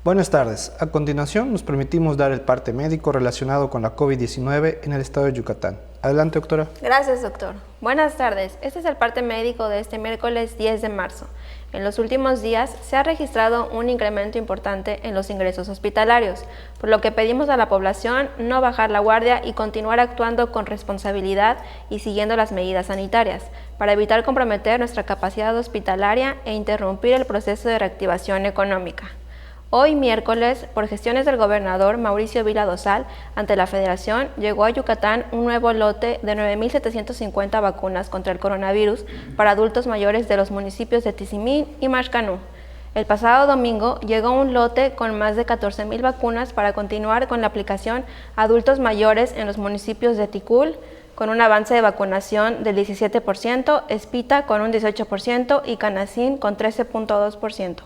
Buenas tardes. A continuación nos permitimos dar el parte médico relacionado con la COVID-19 en el estado de Yucatán. Adelante, doctora. Gracias, doctor. Buenas tardes. Este es el parte médico de este miércoles 10 de marzo. En los últimos días se ha registrado un incremento importante en los ingresos hospitalarios, por lo que pedimos a la población no bajar la guardia y continuar actuando con responsabilidad y siguiendo las medidas sanitarias, para evitar comprometer nuestra capacidad hospitalaria e interrumpir el proceso de reactivación económica. Hoy miércoles, por gestiones del gobernador Mauricio Vila Dosal, ante la Federación, llegó a Yucatán un nuevo lote de 9.750 vacunas contra el coronavirus para adultos mayores de los municipios de Tizimín y Maxcanú. El pasado domingo llegó un lote con más de 14.000 vacunas para continuar con la aplicación a adultos mayores en los municipios de Ticul, con un avance de vacunación del 17%, Espita con un 18% y Canacín con 13.2%.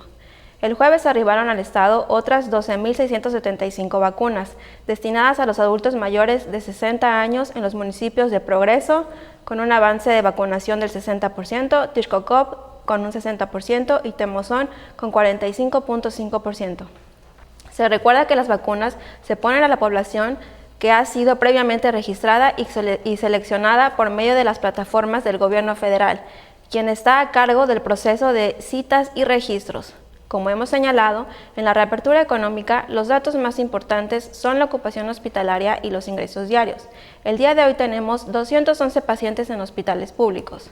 El jueves arribaron al estado otras 12.675 vacunas, destinadas a los adultos mayores de 60 años en los municipios de Progreso, con un avance de vacunación del 60%, Tixcocop con un 60% y Temozón con 45.5%. Se recuerda que las vacunas se ponen a la población que ha sido previamente registrada y seleccionada por medio de las plataformas del gobierno federal, quien está a cargo del proceso de citas y registros. Como hemos señalado, en la reapertura económica, los datos más importantes son la ocupación hospitalaria y los ingresos diarios. El día de hoy tenemos 211 pacientes en hospitales públicos.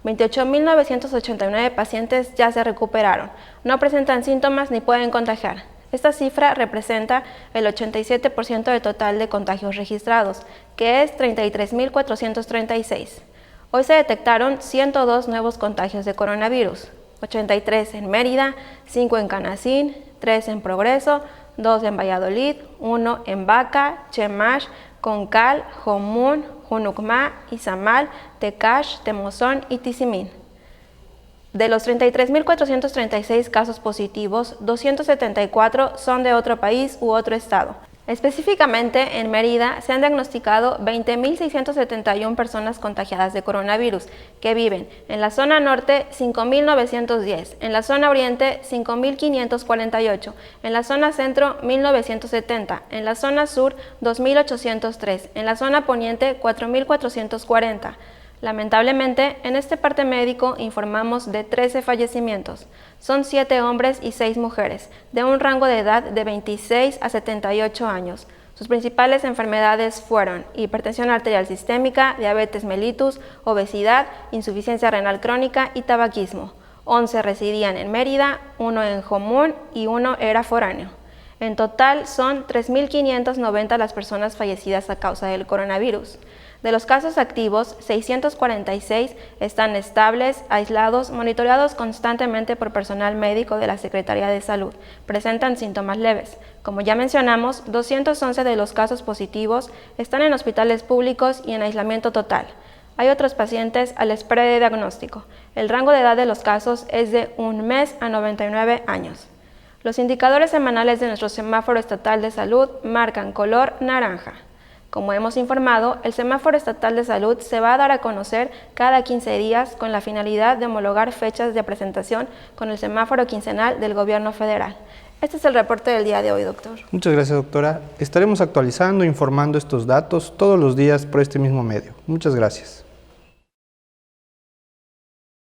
28.989 pacientes ya se recuperaron, no presentan síntomas ni pueden contagiar. Esta cifra representa el 87% del total de contagios registrados, que es 33.436. Hoy se detectaron 102 nuevos contagios de coronavirus. 83 en Mérida, 5 en Canacín, 3 en Progreso, 2 en Valladolid, 1 en Baca, Chemash, Concal, Jomún, Junucmá, Izamal, Tecash, Temozón y Tizimín. De los 33.436 casos positivos, 274 son de otro país u otro estado. Específicamente, en Mérida se han diagnosticado 20.671 personas contagiadas de coronavirus, que viven en la zona norte 5.910, en la zona oriente 5.548, en la zona centro 1.970, en la zona sur 2.803, en la zona poniente 4.440. Lamentablemente, en este parte médico informamos de 13 fallecimientos. Son 7 hombres y 6 mujeres, de un rango de edad de 26 a 78 años. Sus principales enfermedades fueron hipertensión arterial sistémica, diabetes mellitus, obesidad, insuficiencia renal crónica y tabaquismo. 11 residían en Mérida, 1 en Jomún y 1 era foráneo. En total son 3.590 las personas fallecidas a causa del coronavirus. De los casos activos, 646 están estables, aislados, monitoreados constantemente por personal médico de la Secretaría de Salud. Presentan síntomas leves. Como ya mencionamos, 211 de los casos positivos están en hospitales públicos y en aislamiento total. Hay otros pacientes a la espera de diagnóstico. El rango de edad de los casos es de 1 mes a 99 años. Los indicadores semanales de nuestro semáforo estatal de salud marcan color naranja. Como hemos informado, el semáforo estatal de salud se va a dar a conocer cada 15 días con la finalidad de homologar fechas de presentación con el semáforo quincenal del gobierno federal. Este es el reporte del día de hoy, doctor. Muchas gracias, doctora. Estaremos actualizando e informando estos datos todos los días por este mismo medio. Muchas gracias.